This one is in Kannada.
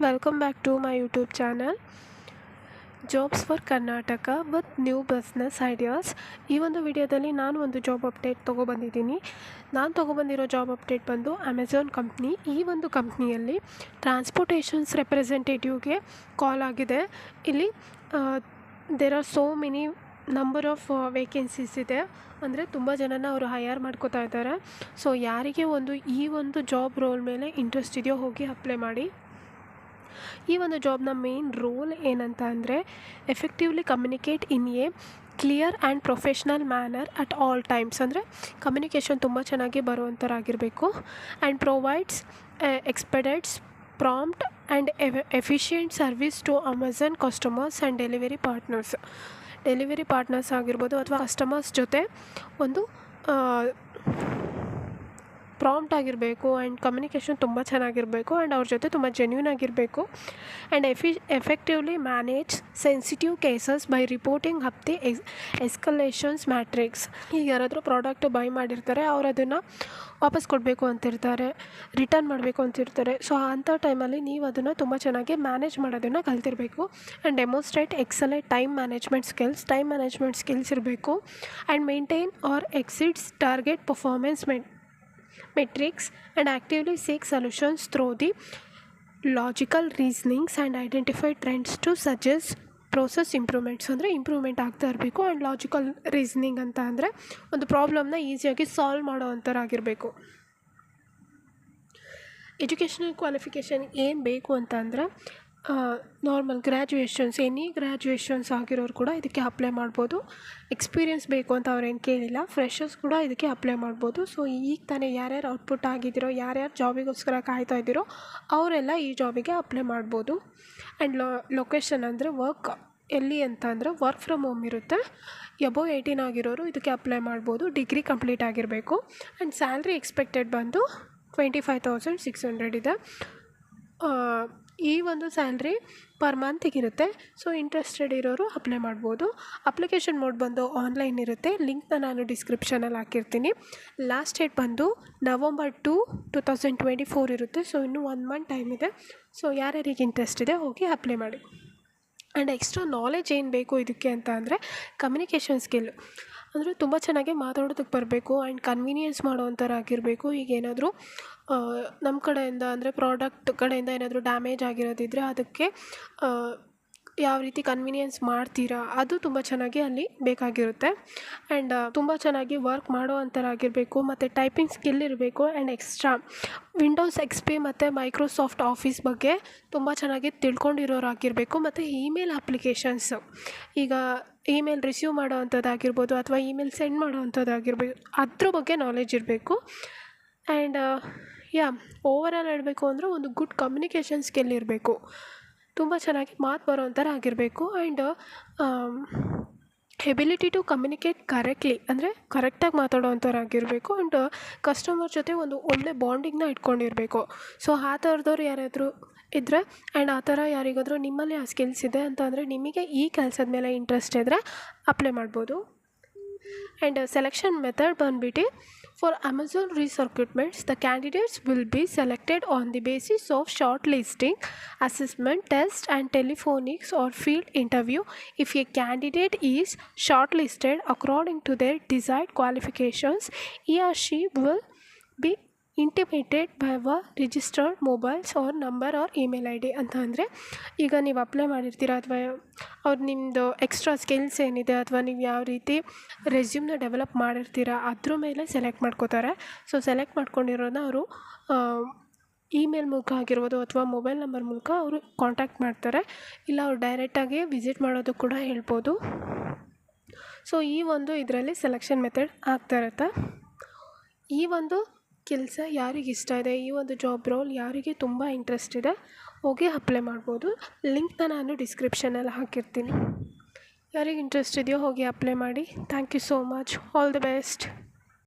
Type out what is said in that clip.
Welcome back to my YouTube channel Jobs for Karnataka with new business ideas. ಈ ಒಂದು ವಿಡಿಯೋದಲ್ಲಿ ನಾನು ಒಂದು ಜಾಬ್ ಅಪ್ಡೇಟ್ ತೊಗೊಬಂದಿದ್ದೀನಿ. ನಾನು ತೊಗೊಬಂದಿರೋ ಜಾಬ್ ಅಪ್ಡೇಟ್ ಬಂದು ಅಮೆಝಾನ್ ಕಂಪ್ನಿ. ಈ ಒಂದು ಕಂಪ್ನಿಯಲ್ಲಿ ಟ್ರಾನ್ಸ್ಪೋರ್ಟೇಷನ್ಸ್ ರೆಪ್ರೆಸೆಂಟೇಟಿವ್ಗೆ ಕಾಲ್ ಆಗಿದೆ. ಇಲ್ಲಿ there are so many number of vacancies ಇದೆ. ಅಂದರೆ ತುಂಬ ಜನನ ಅವರು ಹೈಯರ್ ಮಾಡ್ಕೋತಾ ಇದ್ದಾರೆ. ಸೊ ಯಾರಿಗೆ ಈ ಒಂದು ಜಾಬ್ ರೋಲ್ ಮೇಲೆ ಇಂಟ್ರೆಸ್ಟ್ ಇದೆಯೋ ಹೋಗಿ ಅಪ್ಲೈ ಮಾಡಿ. ಈ ಒಂದು ಜಾಬ್ನ ಮೇನ್ ರೋಲ್ ಏನಂತ ಅಂದರೆ effectively communicate in a clear and professional manner at all times. ಅಂದರೆ ಕಮ್ಯುನಿಕೇಷನ್ ತುಂಬ ಚೆನ್ನಾಗಿ ಬರುವಂಥರಾಗಿರಬೇಕು. And provides expedites prompt and efficient service to Amazon customers and delivery partners ಆಗಿರ್ಬೋದು ಅಥವಾ ಕಸ್ಟಮರ್ಸ್ ಜೊತೆ ಒಂದು ಪ್ರಾಂಪ್ಟ್ ಆಗಿರಬೇಕು. ಆ್ಯಂಡ್ ಕಮ್ಯುನಿಕೇಷನ್ ತುಂಬ ಚೆನ್ನಾಗಿರಬೇಕು. ಆ್ಯಂಡ್ ಅವ್ರ ಜೊತೆ ತುಂಬ ಜೆನ್ಯೂನ್ ಆಗಿರಬೇಕು. And effectively manage sensitive cases by reporting up the escalations matrix. ಈಗ ಯಾರಾದರೂ ಪ್ರಾಡಕ್ಟ್ ಬೈ ಮಾಡಿರ್ತಾರೆ, ಅವ್ರು ಅದನ್ನು ವಾಪಸ್ ಕೊಡಬೇಕು ಅಂತಿರ್ತಾರೆ, ರಿಟರ್ನ್ ಮಾಡಬೇಕು ಅಂತಿರ್ತಾರೆ. ಸೊ ಅಂಥ ಟೈಮಲ್ಲಿ ನೀವು ಅದನ್ನು ತುಂಬ ಚೆನ್ನಾಗಿ ಮ್ಯಾನೇಜ್ ಮಾಡೋದನ್ನು ಕಲ್ತಿರಬೇಕು. And demonstrate excellent time management skills ಇರಬೇಕು. And maintain or exceeds target performance metrics and actively seek solutions through the logical reasonings and identify trends to suggest process improvements. ಅಂದರೆ ಇಂಪ್ರೂವ್ಮೆಂಟ್ ಆಗ್ತಾ ಇರಬೇಕು. ಆ್ಯಂಡ್ ಲಾಜಿಕಲ್ ರೀಸನಿಂಗ್ ಅಂತ ಅಂದರೆ ಒಂದು ಪ್ರಾಬ್ಲಮ್ನ ಈಸಿಯಾಗಿ ಸಾಲ್ವ್ ಮಾಡೋ ಅಂಥರಾಗಿರಬೇಕು. ಎಜುಕೇಷನಲ್ ಕ್ವಾಲಿಫಿಕೇಷನ್ ಏನು ಬೇಕು ಅಂತ ಅಂದರೆ ನಾರ್ಮಲ್ ಗ್ರ್ಯಾಜುಯೇಷನ್ಸ್, ಗ್ರ್ಯಾಜುಯೇಷನ್ಸ್ ಆಗಿರೋರು ಕೂಡ ಇದಕ್ಕೆ ಅಪ್ಲೈ ಮಾಡ್ಬೋದು. ಎಕ್ಸ್ಪೀರಿಯೆನ್ಸ್ ಬೇಕು ಅಂತ ಅವ್ರೇನು ಕೇಳಿಲ್ಲ, ಫ್ರೆಷರ್ಸ್ ಕೂಡ ಇದಕ್ಕೆ ಅಪ್ಲೈ ಮಾಡ್ಬೋದು. ಸೊ ಈಗ ತಾನೇ ಯಾರ್ಯಾರು ಔಟ್ಪುಟ್ ಆಗಿದ್ದೀರೋ, ಯಾರ್ಯಾರು ಜಾಬಿಗೋಸ್ಕರ ಕಾಯ್ತಾ ಇದ್ದೀರೋ ಅವರೆಲ್ಲ ಈ ಜಾಬಿಗೆ ಅಪ್ಲೈ ಮಾಡ್ಬೋದು. ಆ್ಯಂಡ್ ಲೊಕೇಶನ್ ಅಂದರೆ ವರ್ಕ್ ಎಲ್ಲಿ ಅಂತ ಅಂದರೆ ವರ್ಕ್ ಫ್ರಮ್ ಹೋಮ್ ಇರುತ್ತೆ. ಎಬೋವ್ 18 ಆಗಿರೋರು ಇದಕ್ಕೆ ಅಪ್ಲೈ ಮಾಡ್ಬೋದು. ಡಿಗ್ರಿ ಕಂಪ್ಲೀಟ್ ಆಗಿರಬೇಕು. ಆ್ಯಂಡ್ ಸ್ಯಾಲ್ರಿ ಎಕ್ಸ್ಪೆಕ್ಟೆಡ್ ಬಂದು 25,600 ಇದೆ. ಈ ಒಂದು ಸ್ಯಾಲ್ರಿ ಪರ್ ಮಂತಿಗಿರುತ್ತೆ. ಸೊ ಇಂಟ್ರೆಸ್ಟೆಡ್ ಇರೋರು ಅಪ್ಲೈ ಮಾಡ್ಬೋದು. ಅಪ್ಲಿಕೇಶನ್ ಮೋಡ್ ಬಂದು ಆನ್ಲೈನ್ ಇರುತ್ತೆ. ಲಿಂಕ್ನ ನಾನು ಡಿಸ್ಕ್ರಿಪ್ಷನಲ್ಲಿ ಹಾಕಿರ್ತೀನಿ. ಲಾಸ್ಟ್ ಡೇಟ್ ಬಂದು November 2, 2024 ಇರುತ್ತೆ. ಸೊ ಇನ್ನೂ 1 ಮಂತ್ ಟೈಮ್ ಇದೆ. ಸೊ ಯಾರ್ಯಾರಿಗೆ ಇಂಟ್ರೆಸ್ಟ್ ಇದೆ ಹೋಗಿ ಅಪ್ಲೈ ಮಾಡಿ. ಆ್ಯಂಡ್ ಎಕ್ಸ್ಟ್ರಾ ನಾಲೆಜ್ ಏನು ಬೇಕು ಇದಕ್ಕೆ ಅಂತ ಅಂದರೆ ಕಮ್ಯುನಿಕೇಷನ್ ಸ್ಕಿಲ್. ಅಂದರೆ ತುಂಬ ಚೆನ್ನಾಗಿ ಮಾತಾಡೋದಕ್ಕೆ ಬರಬೇಕು. ಆ್ಯಂಡ್ ಕನ್ವೀನಿಯನ್ಸ್ ಮಾಡೋವಂಥರಾಗಿರಬೇಕು. ಈಗ ಏನಾದರೂ ನಮ್ಮ ಕಡೆಯಿಂದ ಅಂದರೆ ಪ್ರಾಡಕ್ಟ್ ಕಡೆಯಿಂದ ಏನಾದರೂ ಡ್ಯಾಮೇಜ್ ಆಗಿರೋದಿದ್ದರೆ ಅದಕ್ಕೆ ಯಾವ ರೀತಿ ಕನ್ವೀನಿಯನ್ಸ್ ಮಾಡ್ತೀರಾ ಅದು ತುಂಬ ಚೆನ್ನಾಗಿ ಅಲ್ಲಿ ಬೇಕಾಗಿರುತ್ತೆ. ಆ್ಯಂಡ್ ತುಂಬ ಚೆನ್ನಾಗಿ ವರ್ಕ್ ಮಾಡೋ ಅಂಥರಾಗಿರಬೇಕು. ಮತ್ತು ಟೈಪಿಂಗ್ ಸ್ಕಿಲ್ ಇರಬೇಕು. ಆ್ಯಂಡ್ ಎಕ್ಸ್ಟ್ರಾ ವಿಂಡೋಸ್ XP ಮತ್ತು ಮೈಕ್ರೋಸಾಫ್ಟ್ ಆಫೀಸ್ ಬಗ್ಗೆ ತುಂಬ ಚೆನ್ನಾಗಿ ತಿಳ್ಕೊಂಡಿರೋರಾಗಿರಬೇಕು. ಮತ್ತು ಇಮೇಲ್ ಅಪ್ಲಿಕೇಶನ್ಸ್, ಈಗ ಇಮೇಲ್ ರಿಸೀವ್ ಮಾಡೋ ಅಂಥದ್ದಾಗಿರ್ಬೋದು ಅಥವಾ ಇಮೇಲ್ ಸೆಂಡ್ ಮಾಡೋ ಅಂಥದ್ದಾಗಿರ್ಬೇಕು, ಅದ್ರ ಬಗ್ಗೆ ನಾಲೆಜ್ ಇರಬೇಕು. ಆ್ಯಂಡ್ ಓವರಾಲ್ ಹೇಳಬೇಕು ಅಂದರೆ ಒಂದು ಗುಡ್ ಕಮ್ಯುನಿಕೇಷನ್ ಸ್ಕಿಲ್ ಇರಬೇಕು. ತುಂಬ ಚೆನ್ನಾಗಿ ಮಾತು ಬರೋ ಅಂಥರ ಆಗಿರಬೇಕು. And ability to communicate correctly, ಅಂದರೆ ಕರೆಕ್ಟಾಗಿ ಮಾತಾಡೋ ಅಂಥವ್ರಾಗಿರಬೇಕು. ಆ್ಯಂಡ್ ಕಸ್ಟಮರ್ ಜೊತೆ ಒಂದು ಒಳ್ಳೆ ಬಾಂಡಿಂಗ್ನ ಇಟ್ಕೊಂಡಿರಬೇಕು. ಸೊ ಆ ಥರದವ್ರು ಯಾರಾದರೂ ಇದ್ದರೆ ಆ್ಯಂಡ್ ಆ ಥರ ಯಾರಿಗಾದರೂ ನಿಮ್ಮಲ್ಲಿ ಆ ಸ್ಕಿಲ್ಸ್ ಇದೆ ಅಂತ ಅಂದರೆ ನಿಮಗೆ ಈ ಕೆಲಸದ ಮೇಲೆ ಇಂಟ್ರೆಸ್ಟ್ ಇದ್ದರೆ ಅಪ್ಲೈ ಮಾಡ್ಬೋದು. ಆ್ಯಂಡ್ ಸೆಲೆಕ್ಷನ್ ಮೆಥಡ್ ಬಂದುಬಿಟ್ಟು for Amazon recruitments the candidates will be selected on the basis of short listing, assessment, test and telephonics or field interview. If a candidate is short listed according to their desired qualifications, he or she will be intimated by registered mobiles or number or email ID. ಅಂತ ಅಂದರೆ ಈಗ ನೀವು ಅಪ್ಲೈ ಮಾಡಿರ್ತೀರ ಅಥವಾ ಅವ್ರು ನಿಮ್ಮದು ಎಕ್ಸ್ಟ್ರಾ ಸ್ಕಿಲ್ಸ್ ಏನಿದೆ ಅಥವಾ ನೀವು ಯಾವ ರೀತಿ ರೆಸ್ಯೂಮ್ನ ಡೆವಲಪ್ ಮಾಡಿರ್ತೀರ ಅದ್ರ ಮೇಲೆ ಸೆಲೆಕ್ಟ್ ಮಾಡ್ಕೋತಾರೆ. ಸೊ ಸೆಲೆಕ್ಟ್ ಮಾಡ್ಕೊಂಡಿರೋದನ್ನ ಅವರು ಇಮೇಲ್ ಮೂಲಕ ಆಗಿರ್ಬೋದು ಅಥವಾ ಮೊಬೈಲ್ ನಂಬರ್ ಮೂಲಕ ಅವರು ಕಾಂಟ್ಯಾಕ್ಟ್ ಮಾಡ್ತಾರೆ. ಇಲ್ಲ ಅವ್ರು ಡೈರೆಕ್ಟಾಗಿ ವಿಸಿಟ್ ಮಾಡೋದು ಕೂಡ ಹೇಳ್ಬೋದು. ಸೊ ಈ ಒಂದು ಇದರಲ್ಲಿ ಸೆಲೆಕ್ಷನ್ ಮೆಥಡ್ ಆಗ್ತಾ ಇರುತ್ತೆ. ಈ ಒಂದು ಕೆಲಸ ಯಾರಿಗೆ ಇಷ್ಟ ಇದೆ, ಈ ಒಂದು ಜಾಬ್ ರೋಲ್ ಯಾರಿಗೆ ತುಂಬ ಇಂಟ್ರೆಸ್ಟ್ ಇದೆ ಹೋಗಿ ಅಪ್ಲೈ ಮಾಡ್ಬೋದು. ಲಿಂಕ್ನ ನಾನು ಡಿಸ್ಕ್ರಿಪ್ಷನಲ್ಲಿ ಹಾಕಿರ್ತೀನಿ. ಯಾರಿಗೆ ಇಂಟ್ರೆಸ್ಟ್ ಇದೆಯೋ ಹೋಗಿ ಅಪ್ಲೈ ಮಾಡಿ. Thank you so much. All the best.